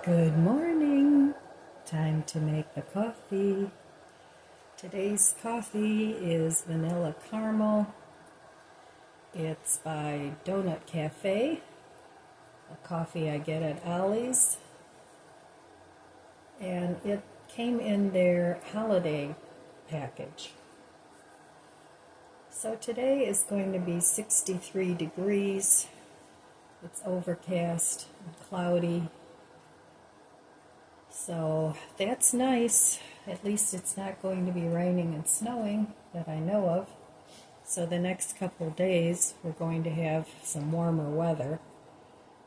Good morning. Time to make the coffee. Today's coffee is vanilla caramel. It's by Donut Cafe, a coffee I get at Ollie's. And it came in their holiday package. So today is going to be 63 degrees. It's overcast and cloudy. So that's nice. At least it's not going to be raining and snowing that I know of. So the next couple days we're going to have some warmer weather.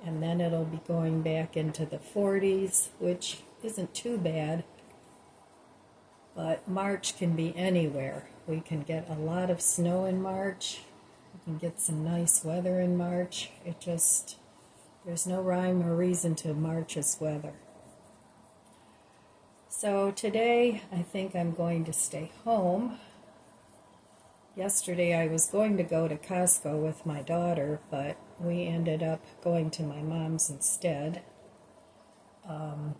And then it'll be going back into the 40s, which isn't too bad. But March can be anywhere. We can get a lot of snow in March. We can get some nice weather in March. There's no rhyme or reason to March's weather. So today I think I'm going to stay home. Yesterday I was going to go to Costco with my daughter, but we ended up going to my mom's instead. And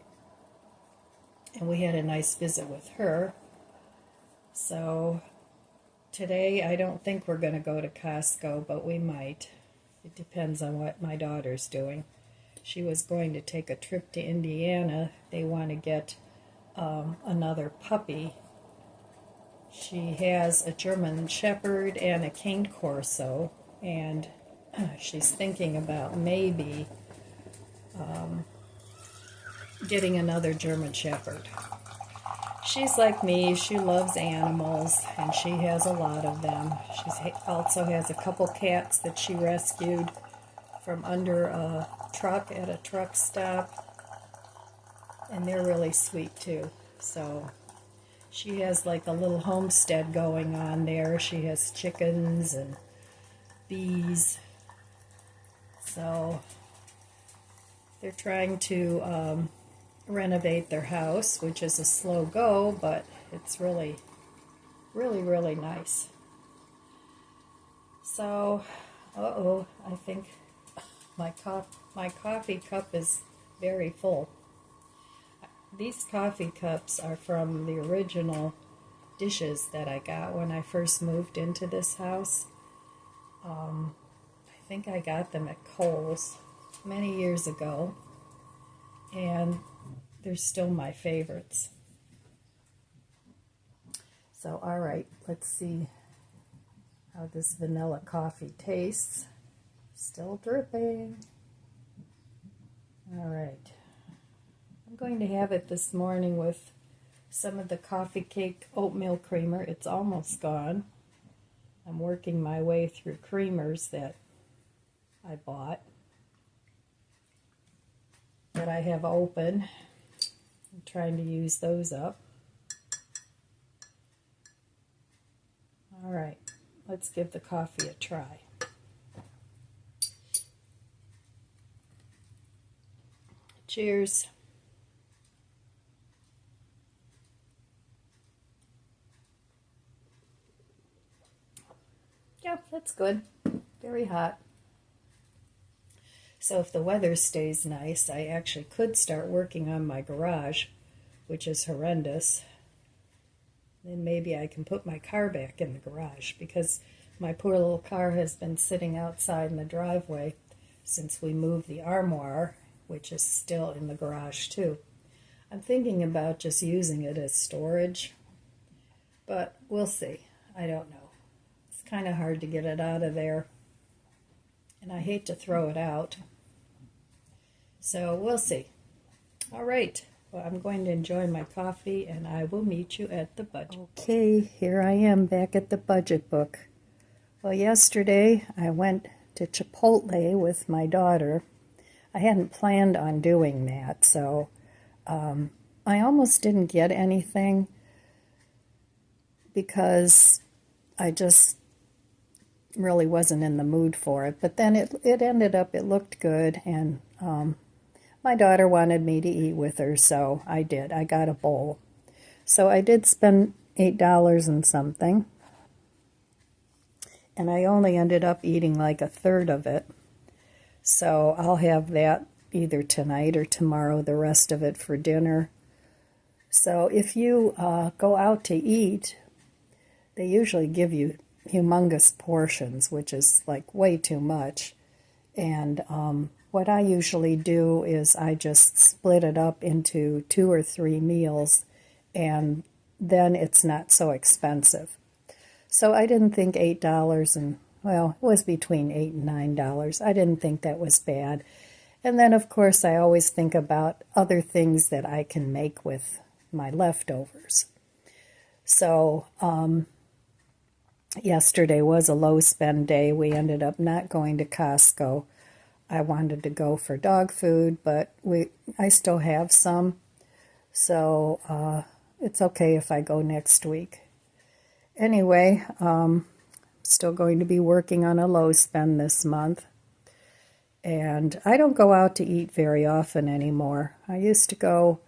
we had a nice visit with her. So today I don't think we're going to go to Costco, but we might. It depends on what my daughter's doing. She was going to take a trip to Indiana. They want to get another puppy. She has a German Shepherd and a Cane Corso, and she's thinking about maybe getting another German Shepherd. She's like me, she loves animals, and she has a lot of them. She also has a couple cats that she rescued from under a truck at a truck stop. And they're really sweet too. So she has like a little homestead going on there. She has chickens and bees. So they're trying to renovate their house, which is a slow go, but it's really, really, really nice. So, I think my coffee cup is very full. These coffee cups are from the original dishes that I got when I first moved into this house. I think I got them at Kohl's many years ago, and they're still my favorites. So, all right, let's see how this vanilla coffee tastes. Still dripping. All right. I'm going to have it this morning with some of the coffee cake oatmeal creamer. It's almost gone. I'm working my way through creamers that I bought, that I have open. I'm trying to use those up. All right, let's give the coffee a try. Cheers. Yeah, that's good. Very hot. So if the weather stays nice, I actually could start working on my garage, which is horrendous. Then maybe I can put my car back in the garage, because my poor little car has been sitting outside in the driveway since we moved the armoire, which is still in the garage too. I'm thinking about just using it as storage, but we'll see. I don't know. Kind of hard to get it out of there, and I hate to throw it out, so we'll see. All right, well, I'm going to enjoy my coffee, and I will meet you at the budget. Okay, here I am back at the budget book. Well, yesterday I went to Chipotle with my daughter. I hadn't planned on doing that, so I almost didn't get anything because I just really wasn't in the mood for it. But then it ended up, it looked good, and my daughter wanted me to eat with her, so I did. I got a bowl. So I did spend $8 and something, and I only ended up eating like a third of it. So I'll have that either tonight or tomorrow, the rest of it for dinner. So if you go out to eat, they usually give you humongous portions, which is like way too much. And what I usually do is I just split it up into 2 or 3 meals, and then it's not so expensive. So I didn't think $8 and, well, it was between $8 and $9. I didn't think that was bad. And then, of course, I always think about other things that I can make with my leftovers. So yesterday was a low spend day. We ended up not going to Costco. I wanted to go for dog food, but I still have some. So it's okay if I go next week. Anyway, still going to be working on a low spend this month. And I don't go out to eat very often anymore. I used to go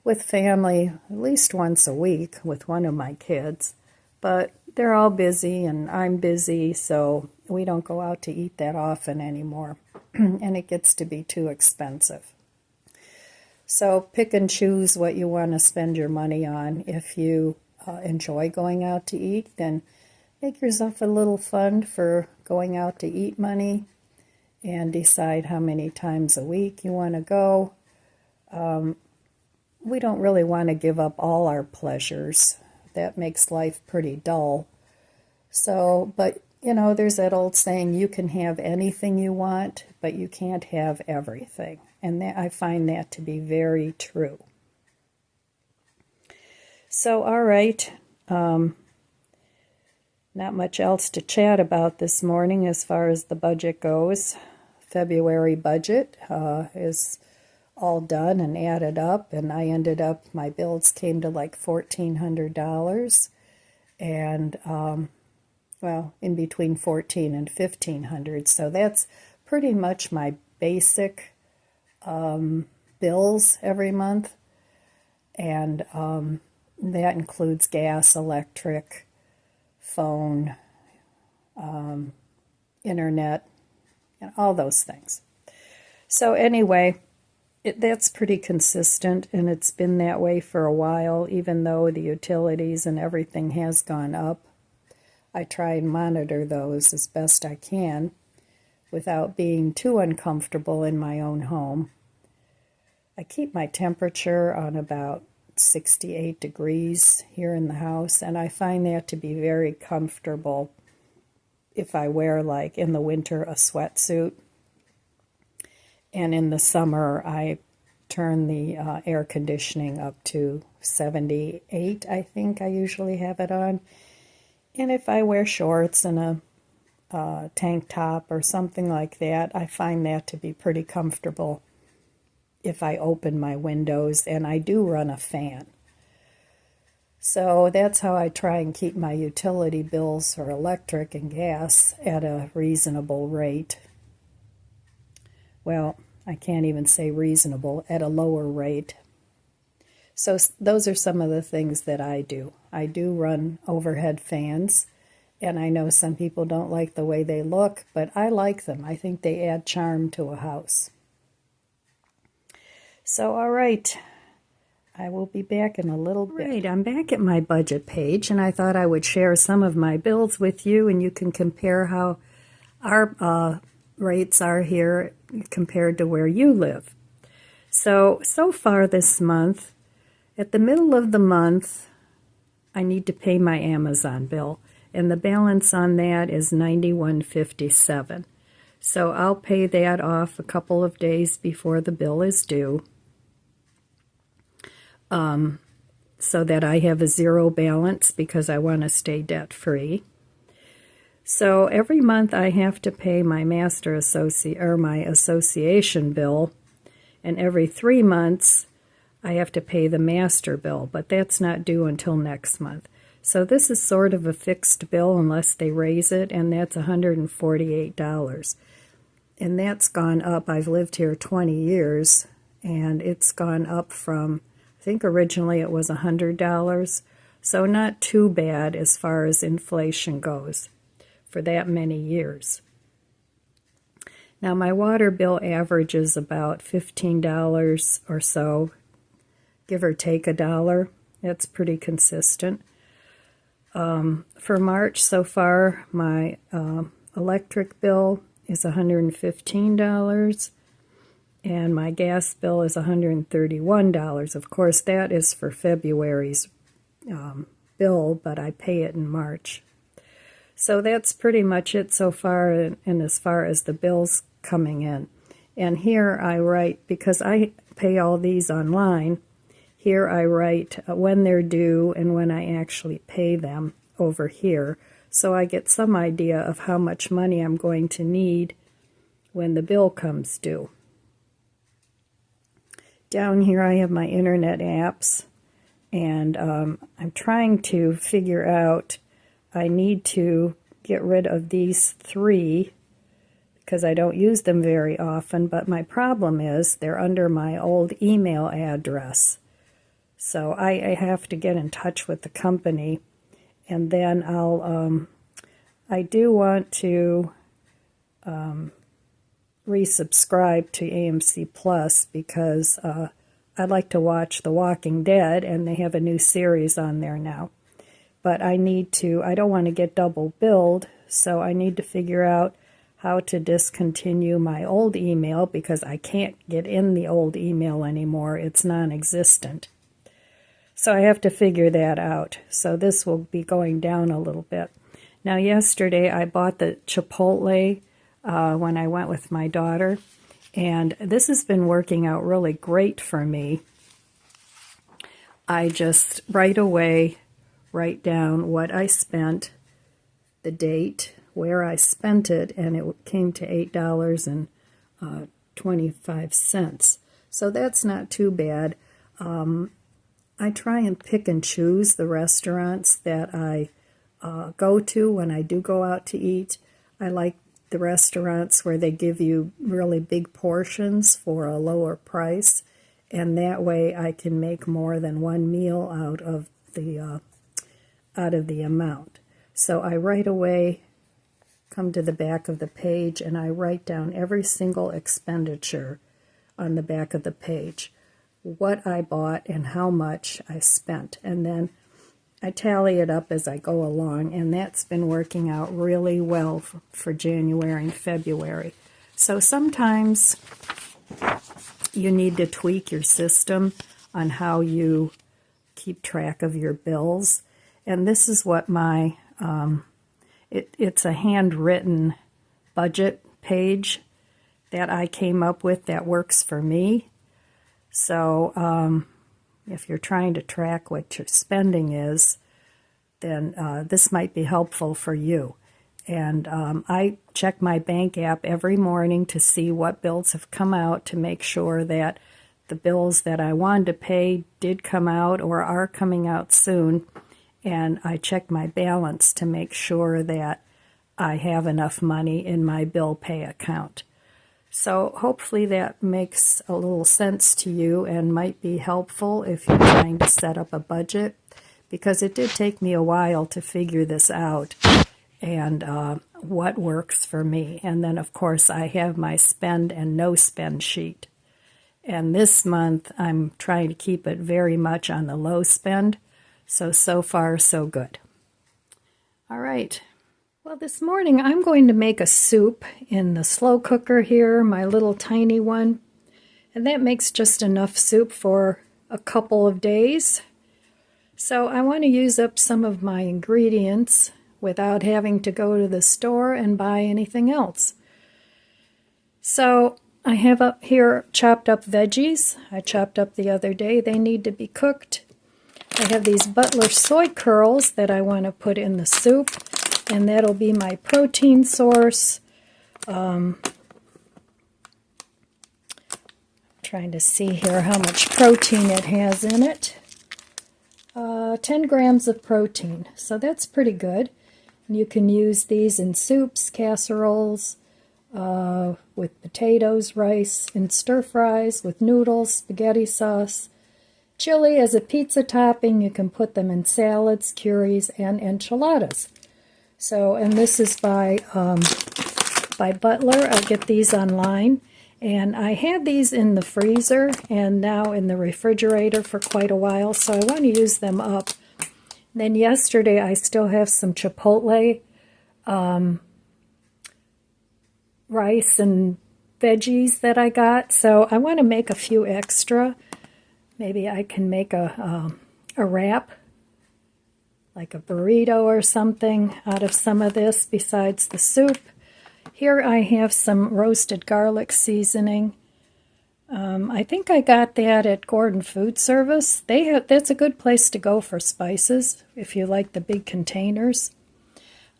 with family at least once a week with one of my kids. But they're all busy and I'm busy, so we don't go out to eat that often anymore. And it gets to be too expensive. So pick and choose what you want to spend your money on. If you enjoy going out to eat, then make yourself a little fund for going out to eat money and decide how many times a week you want to go. We don't really want to give up all our pleasures. That makes life pretty dull. So, but you know, there's that old saying, you can have anything you want, but you can't have everything. And I find that to be very true. So, all right, not much else to chat about this morning as far as the budget goes. February budget is all done and added up, and I ended up, my bills came to like $1,400, and well, in between $1,400 and $1,500. So that's pretty much my basic bills every month, and that includes gas, electric, phone, internet, and all those things. So anyway, that's pretty consistent, and it's been that way for a while, even though the utilities and everything has gone up. I try and monitor those as best I can without being too uncomfortable in my own home. I keep my temperature on about 68 degrees here in the house, and I find that to be very comfortable if I wear, like in the winter, a sweatsuit. And in the summer, I turn the air conditioning up to 78, I think I usually have it on. And if I wear shorts and a tank top or something like that, I find that to be pretty comfortable if I open my windows, and I do run a fan. So that's how I try and keep my utility bills for electric and gas at a reasonable rate. Well, I can't even say reasonable, at a lower rate. So those are some of the things that I do. I do run overhead fans, and I know some people don't like the way they look, but I like them. I think they add charm to a house. So, all right, I will be back in a little bit. Right, I'm back at my budget page, and I thought I would share some of my bills with you, and you can compare how our rates are here compared to where you live. So far this month, at the middle of the month, I need to pay my Amazon bill, and the balance on that is $91.57. So I'll pay that off a couple of days before the bill is due, so that I have a zero balance because I want to stay debt-free. So every month I have to pay my my association bill, and every 3 months I have to pay the master bill, but that's not due until next month. So this is sort of a fixed bill unless they raise it, and that's $148. And that's gone up. I've lived here 20 years, and it's gone up from, I think originally it was $100, so not too bad as far as inflation goes for that many years. Now my water bill averages about $15 or so, give or take $1. That's pretty consistent. For March so far, my electric bill is $115 and my gas bill is $131. Of course, that is for February's bill, but I pay it in March. So that's pretty much it so far, and as far as the bills coming in. And here I write, because I pay all these online, here I write when they're due and when I actually pay them over here, so I get some idea of how much money I'm going to need when the bill comes due. Down here I have my internet apps, and I'm trying to figure out, I need to get rid of these 3 because I don't use them very often, but my problem is they're under my old email address. So I have to get in touch with the company, and then I do want to resubscribe to AMC Plus because I like to watch The Walking Dead, and they have a new series on there now. But I don't want to get double billed, so I need to figure out how to discontinue my old email because I can't get in the old email anymore. It's non-existent. So I have to figure that out. So this will be going down a little bit. Now yesterday I bought the Chipotle when I went with my daughter, and this has been working out really great for me. I just right away write down what I spent, the date, where I spent it, and it came to $8.25. So that's not too bad. I try and pick and choose the restaurants that I go to when I do go out to eat. I like the restaurants where they give you really big portions for a lower price, and that way I can make more than one meal out of the amount. So I right away come to the back of the page and I write down every single expenditure on the back of the page, what I bought and how much I spent, and then I tally it up as I go along, and that's been working out really well for January and February. So sometimes you need to tweak your system on how you keep track of your bills, and this is what my it's a handwritten budget page that I came up with that works for me. So if you're trying to track what your spending is, then this might be helpful for you. And I check my bank app every morning to see what bills have come out to make sure that the bills that I wanted to pay did come out or are coming out soon. And I check my balance to make sure that I have enough money in my bill pay account. So hopefully that makes a little sense to you and might be helpful if you're trying to set up a budget, because it did take me a while to figure this out and what works for me. And then, of course, I have my spend and no spend sheet. And this month, I'm trying to keep it very much on the low spend. So far, so good. All right. Well, this morning I'm going to make a soup in the slow cooker here, my little tiny one. And that makes just enough soup for a couple of days. So I want to use up some of my ingredients without having to go to the store and buy anything else. So I have up here chopped up veggies. I chopped up the other day. They need to be cooked. I have these Butler soy curls that I want to put in the soup, and that'll be my protein source. Trying to see here how much protein it has in it. 10 grams of protein, so that's pretty good. And you can use these in soups, casseroles, with potatoes, rice, in stir fries, with noodles, spaghetti sauce. Chili as a pizza topping. You can put them in salads, curries, and enchiladas. So, and this is by by Butler. I get these online. And I had these in the freezer and now in the refrigerator for quite a while, so I want to use them up. Then yesterday I still have some Chipotle rice and veggies that I got, so I want to make a few extra. Maybe I can make a wrap, like a burrito or something, out of some of this besides the soup. Here I have some roasted garlic seasoning. I think I got that at Gordon Food Service. That's a good place to go for spices if you like the big containers.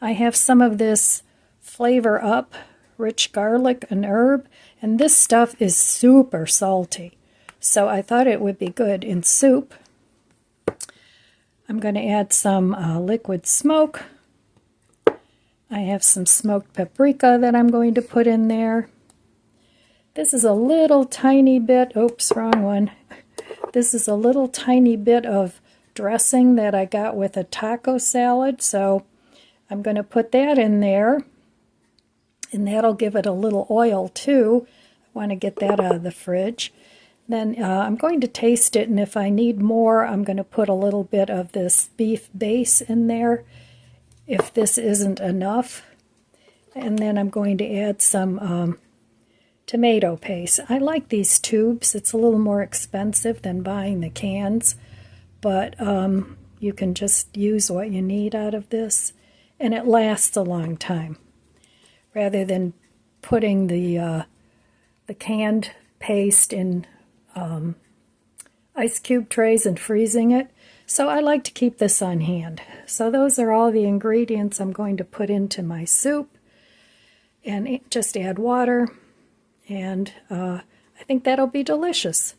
I have some of this Flavor Up rich garlic and herb, and this stuff is super salty, so I thought it would be good in soup. I'm going to add some liquid smoke. I have some smoked paprika that I'm going to put in there. This is a little tiny bit, oops, wrong one. This is a little tiny bit of dressing that I got with a taco salad, so I'm going to put that in there, and that'll give it a little oil too. I want to get that out of the fridge. Then I'm going to taste it, and if I need more, I'm going to put a little bit of this beef base in there, if this isn't enough. And then I'm going to add some tomato paste. I like these tubes. It's a little more expensive than buying the cans, but you can just use what you need out of this, and it lasts a long time, rather than putting the canned paste in ice cube trays and freezing it. So I like to keep this on hand. So those are all the ingredients I'm going to put into my soup, and just add water, and I think that'll be delicious.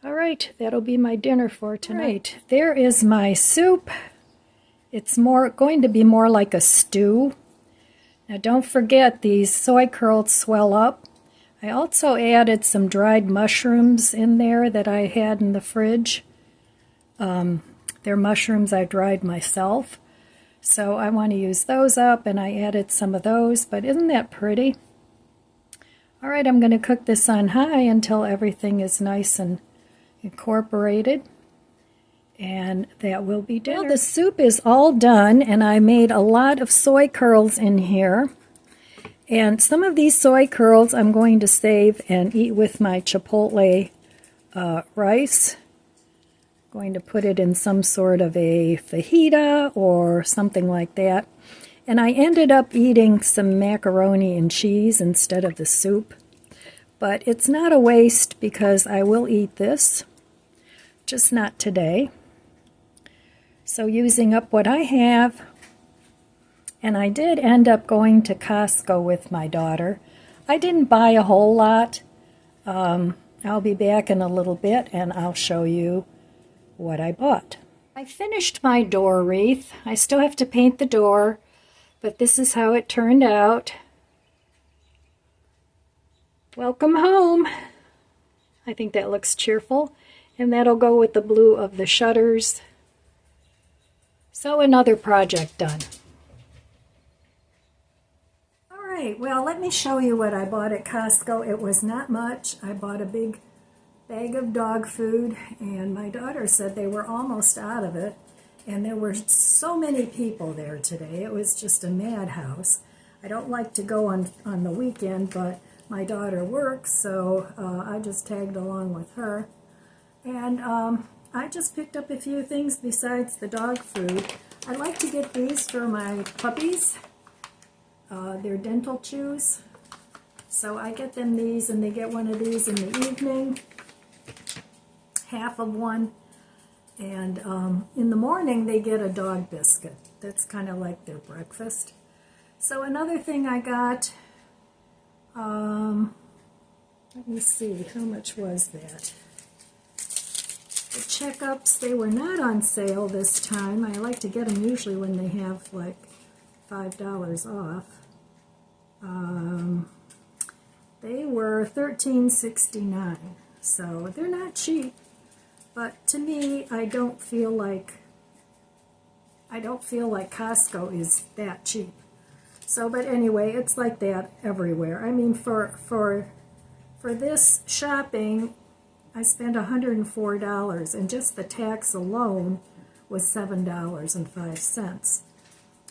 All right, that'll be my dinner for tonight. Right, there is my soup. It's going to be more like a stew. Now don't forget, these soy curls swell up. I also added some dried mushrooms in there that I had in the fridge. They're mushrooms I dried myself, so I want to use those up, and I added some of those, but isn't that pretty? All right, I'm going to cook this on high until everything is nice and incorporated, and that will be dinner. Well, the soup is all done, and I made a lot of soy curls in here, and some of these soy curls I'm going to save and eat with my Chipotle rice. Going to put it in some sort of a fajita or something like that. And I ended up eating some macaroni and cheese instead of the soup. But it's not a waste because I will eat this, just not today. So using up what I have, and I did end up going to Costco with my daughter. I didn't buy a whole lot. I'll be back in a little bit and I'll show you what I bought. I finished my door wreath. I still have to paint the door, but this is how it turned out. Welcome home. I think that looks cheerful, and that'll go with the blue of the shutters. So another project done. All right, well, let me show you what I bought at Costco. It was not much. I bought a big bag of dog food, and my daughter said they were almost out of it, and there were so many people there today. It was just a madhouse. I don't like to go on the weekend, but my daughter works, so I just tagged along with her, and I just picked up a few things besides the dog food. I like to get these for my puppies. They're dental chews, so I get them these, and they get one of these in the evening, half of one, and in the morning they get a dog biscuit. That's kind of like their breakfast. So another thing I got, let me see, how much was that? The checkups, they were not on sale this time. I like to get them usually when they have like $5 off. They were $13.69, so they're not cheap. But to me, I don't feel like Costco is that cheap. So, but anyway, it's like that everywhere. I mean, for this shopping, I spent $104, and just the tax alone was $7.05.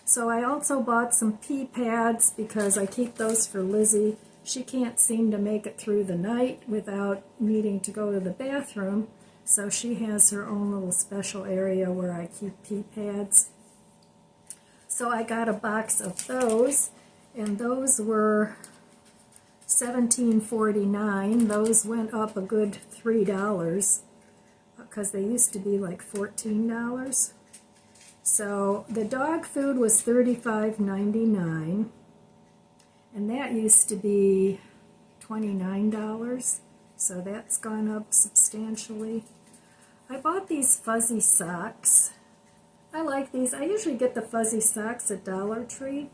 So I also bought some pee pads because I keep those for Lizzie. She can't seem to make it through the night without needing to go to the bathroom, so she has her own little special area where I keep pee pads. So I got a box of those, and those were $17.49. Those went up a good $3 because they used to be like $14. So the dog food was $35.99, and that used to be $29. So that's gone up substantially. I bought these fuzzy socks. I like these. I usually get the fuzzy socks at Dollar Tree,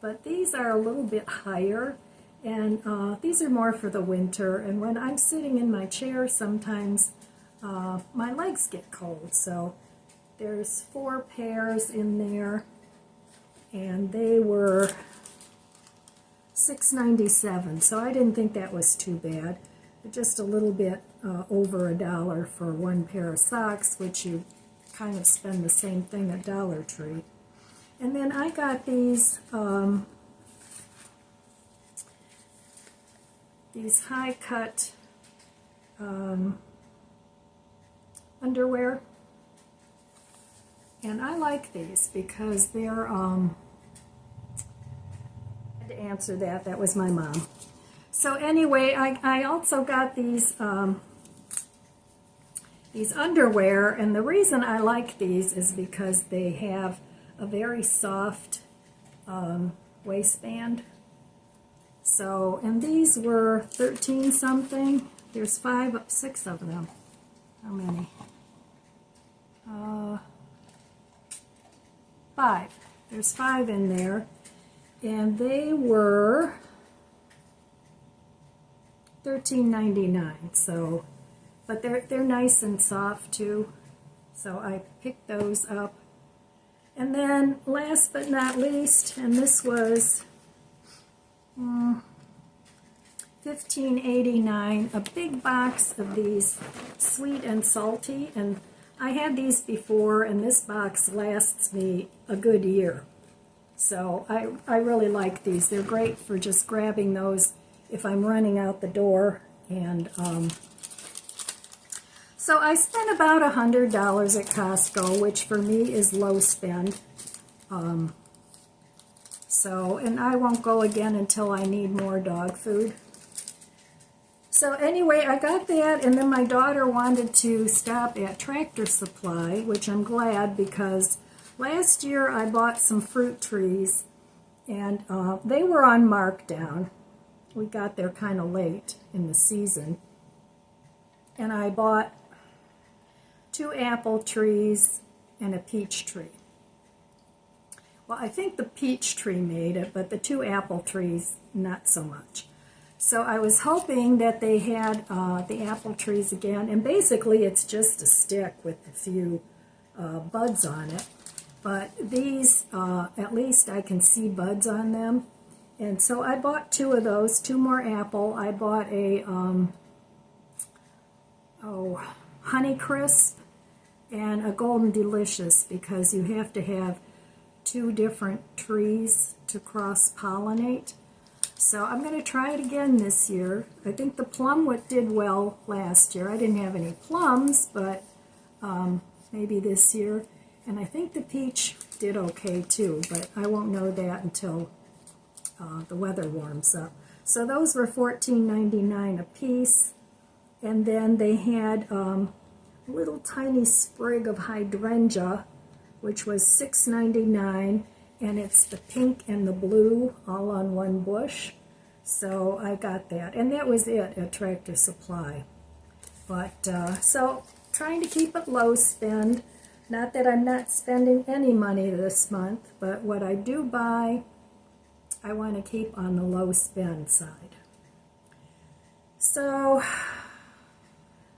but these are a little bit higher, and these are more for the winter. And when I'm sitting in my chair, sometimes my legs get cold. So there's 4 pairs in there, and they were $6.97. So I didn't think that was too bad. Just a little bit over $1 for 1 pair of socks, which you kind of spend the same thing at Dollar Tree. And then I got these high-cut underwear, and I like these because they're I had to answer that. That was my mom. So anyway, I also got these underwear, and the reason I like these is because they have a very soft waistband. So, and these were 13 something. There's 6 of them. How many? 5. There's 5 in there, and they were $13.99. So, but they're nice and soft too. So I picked those up. And then last but not least, and this was $15.89, a big box of these sweet and salty. And I had these before, and this box lasts me a good year. So I really like these. They're great for just grabbing those if I'm running out the door. And so I spent about $100 at Costco, which for me is low spend. And I won't go again until I need more dog food. So anyway, I got that, and then my daughter wanted to stop at Tractor Supply, which I'm glad, because last year I bought some fruit trees, and they were on markdown. We got there kind of late in the season. And I bought 2 apple trees and a peach tree. Well, I think the peach tree made it, but the 2 apple trees, not so much. So I was hoping that they had the apple trees again, and basically it's just a stick with a few buds on it. But these, at least I can see buds on them. And so I bought 2 of those, 2 more apple. I bought a Honeycrisp and a Golden Delicious, because you have to have 2 different trees to cross-pollinate. So I'm going to try it again this year. I think the plum did well last year. I didn't have any plums, but maybe this year. And I think the peach did okay too, but I won't know that until the weather warms up. So those were $14.99 a piece. And then they had a little tiny sprig of hydrangea, which was $6.99. And it's the pink and the blue all on one bush. So I got that. And that was it at Tractor Supply. But, so trying to keep it low spend. Not that I'm not spending any money this month, but what I do buy, I want to keep on the low spend side. So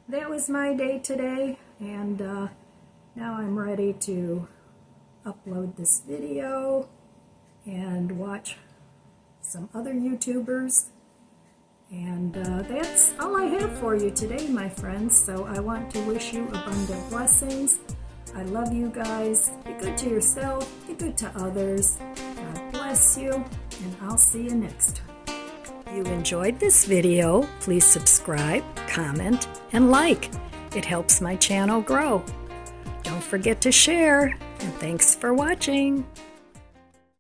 that was my day today. And now I'm ready to upload this video and watch some other YouTubers. And that's all I have for you today, my friends. So I want to wish you abundant blessings. I love you guys. Be good to yourself. Be good to others. God bless you. And I'll see you next time. If you enjoyed this video, please subscribe, comment, and like. It helps my channel grow. Don't forget to share. And thanks for watching.